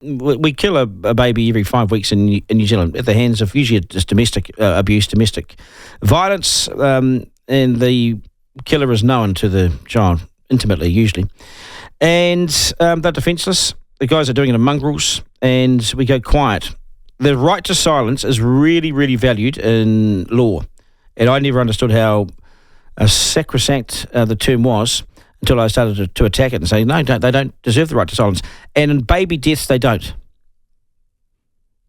we kill a baby every 5 weeks in New Zealand at the hands of usually just domestic abuse, domestic violence, and the killer is known to the child intimately, usually. And they're defenceless. The guys are doing it in mongrels, and we go quiet. The right to silence is really, really valued in law. And I never understood how sacrosanct the term was until I started to attack it and say, no, they don't deserve the right to silence. And in baby deaths, they don't.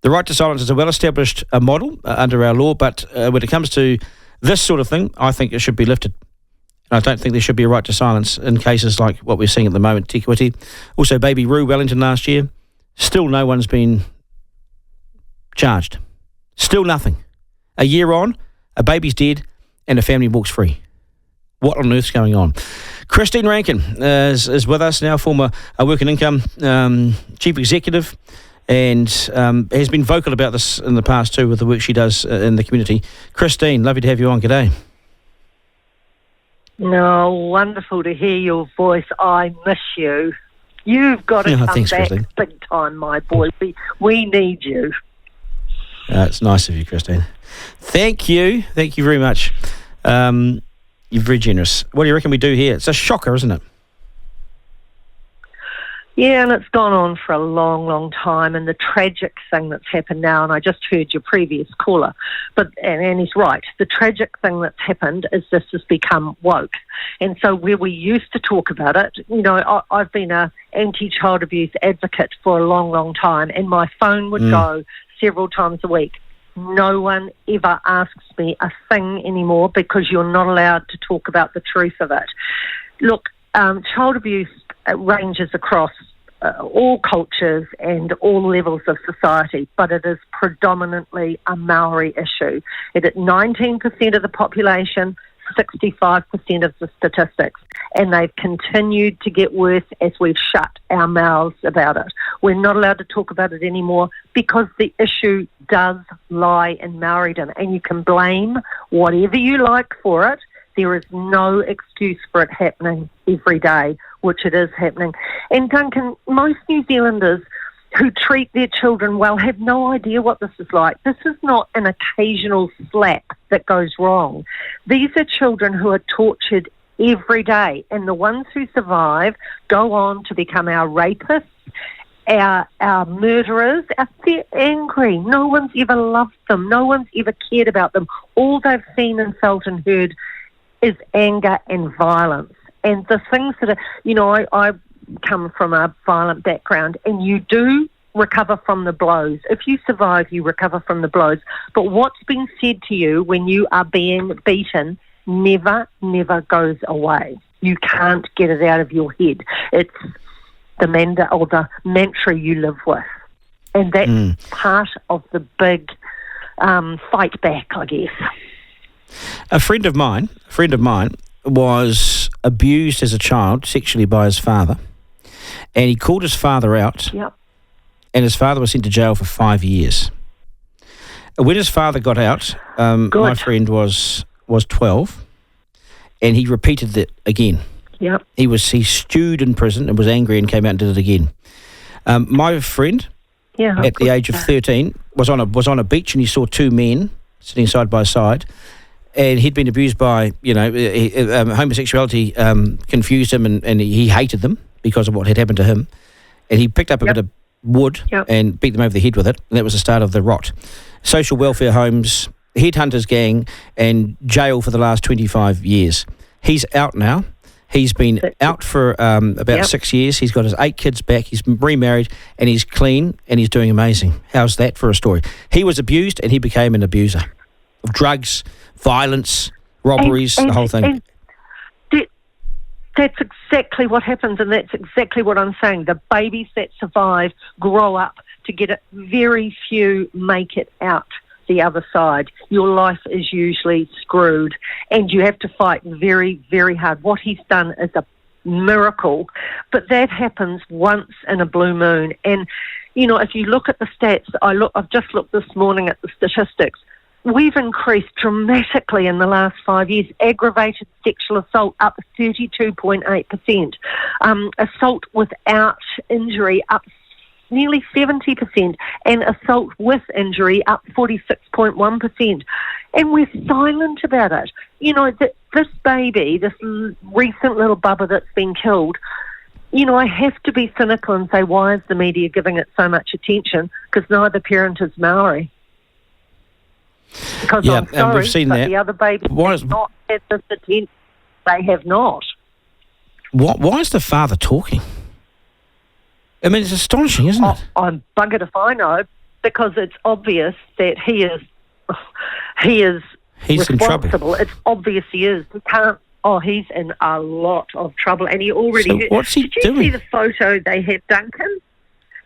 The right to silence is a well-established model under our law, but when it comes to this sort of thing, I think it should be lifted. And I don't think there should be a right to silence in cases like what we're seeing at the moment, Te Kuiti. Also, baby Roo Wellington last year, still no one's been charged. Still nothing. A year on, a baby's dead and a family walks free. What on earth's going on? Christine Rankin is with us now, former Work and Income Chief Executive, and has been vocal about this in the past too with the work she does in the community. Christine, lovely to have you on. G'day. No, wonderful to hear your voice. I miss you. You've got to come back, Christine. Big time, my boy. We need you. It's nice of you, Christine. Thank you. Thank you very much. You're very generous. What do you reckon we do here? It's a shocker, isn't it? Yeah, and it's gone on for a long, long time. And the tragic thing that's happened now, and I just heard your previous caller, and he's right. The tragic thing that's happened is this has become woke. And so where we used to talk about it, I've been a anti-child abuse advocate for a long, long time, and my phone would go several times a week. No one ever asks me a thing anymore because you're not allowed to talk about the truth of it. Look, child abuse ranges across all cultures and all levels of society, but it is predominantly a Maori issue. It is 19% of the population, 65% of the statistics, and they've continued to get worse as we've shut our mouths about it. We're not allowed to talk about it anymore because the issue does lie in Maoridom, and you can blame whatever you like for it. There is no excuse for it happening every day, which it is happening. And Duncan, most New Zealanders who treat their children well have no idea what this is like. This is not an occasional slap that goes wrong. These are children who are tortured every day, and the ones who survive go on to become our rapists, our murderers. They're angry. No one's ever loved them. No one's ever cared about them. All they've seen and felt and heard is anger and violence. And the things that are, I come from a violent background, and you do recover from the blows. If you survive, you recover from the blows. But what's been said to you when you are being beaten never goes away. You can't get it out of your head. It's the mantra you live with. And that's part of the big fight back, I guess. A friend of mine was abused as a child sexually by his father, and he called his father out. Yep. And his father was sent to jail for 5 years. When his father got out, my friend was 12, and he repeated that again. Yep. He stewed in prison and was angry and came out and did it again. My friend, at the age of 13, was on a beach, and he saw two men sitting side by side. And he'd been abused by, homosexuality confused him, and he hated them because of what had happened to him. And he picked up a bit of wood and beat them over the head with it. And that was the start of the rot. Social welfare homes, headhunters gang, and jail for the last 25 years. He's out now. He's been out for about 6 years. He's got his 8 kids back. He's remarried, and he's clean, and he's doing amazing. How's that for a story? He was abused, and he became an abuser of drugs, violence, robberies, the whole thing. That's exactly what happens, and that's exactly what I'm saying. The babies that survive grow up to get it. Very few make it out the other side. Your life is usually screwed, and you have to fight very, very hard. What he's done is a miracle, but that happens once in a blue moon. And, if you look at the stats, I've just looked this morning at the statistics. We've increased dramatically in the last 5 years. Aggravated sexual assault up 32.8%. Assault without injury up nearly 70%, and assault with injury up 46.1%. And we're silent about it. You know, this baby, this recent little bubba that's been killed, you know, I have to be cynical and say, why is the media giving it so much attention? Because neither parent is Maori. Because I'm sorry, and we've seen but that. the other baby has not had this attention. They have not. Why is the father talking? I mean, it's astonishing, isn't it? I'm buggered if I know, because it's obvious that he is He's in trouble. responsible. It's obvious he is. He can't. Oh, he's in a lot of trouble, and he already. So what's he Did you doing? see the photo they had, Duncan?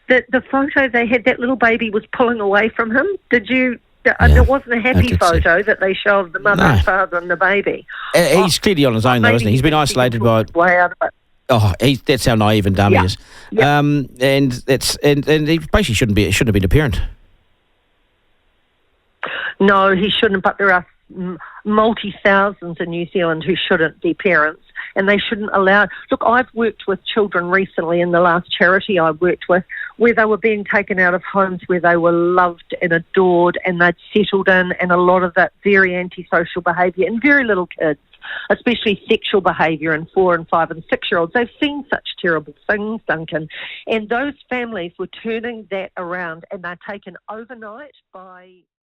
The photo they had, that little baby was pulling away from him. Did you? It wasn't a happy photo that they show of the mother and father and the baby. He's clearly on his own, though, isn't he? He's been isolated by. Way out of it. Oh, that's how naive and dumb he is. Yeah. And he basically shouldn't have been a parent. No, he shouldn't, but there are multi-thousands in New Zealand who shouldn't be parents, and they shouldn't allow... Look, I've worked with children recently in the last charity I worked with, where they were being taken out of homes where they were loved and adored and they'd settled in, and a lot of that very antisocial behaviour in very little kids, especially sexual behaviour in 4 and 5 and 6-year-olds. They've seen such terrible things, Duncan, and those families were turning that around, and they're taken overnight by...